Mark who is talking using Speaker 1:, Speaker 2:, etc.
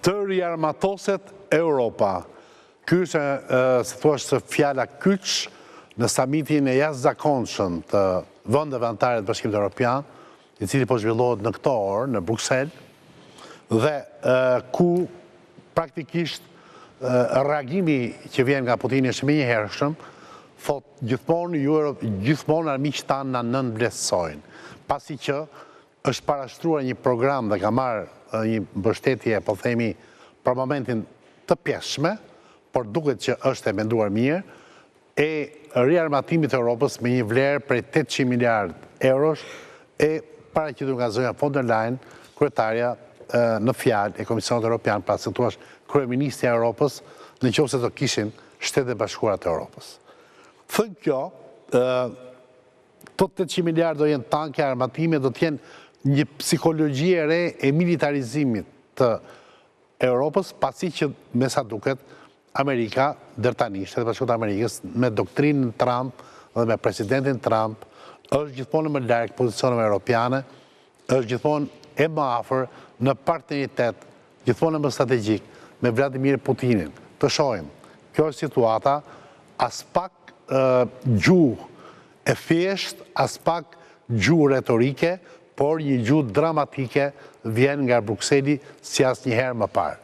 Speaker 1: të riarmatoset Europa. Ky është, si thua, fjala kyç në samitin e jashtëzakonshëm të vendeve anëtare të Bashkimit Evropian, i cili po zhvillohet në këto orë në Bruksel, dhe ku praktikisht reagimi që vjen nga Putini është më i hershëm, thot gjithmonë armiqtë tanë na nënvlerësojnë, pasi që është parashtruar një program dhe ka marrë një mbështetje, po themi, për momentin të pjeshme, por duket që është e menduar mirë, e riarmatimit të Europës me një vlerë prej 800 miliard eurosh e paraqitur nga zonja von der Leyen, kryetarja në fjalë e Komisionit Evropian, pra se thua kryeministja e Europës, nëse do kishin Shtetet e Bashkuara të Europës. Thënë kjo, të 800 miliard do jenë tanke, armatime, do të jenë një psikologji e re e militarizimit të Europës, pasi që me sa duket Amerika, deri tani, Shtetet e Bashkuara të Amerikës, me doktrinën Trump dhe me presidentin Trump, është gjithmonë më larg pozicioneve europiane, është gjithmonë e më afër në partneritet, gjithmonë më strategjik me Vladimir Putinin. Të shohim, kjo është situata, as pak gjuhë e thjesht, as pak gjuhë retorike, por një gjuhë dramatike vjen nga Brukseli si asnjëherë më parë.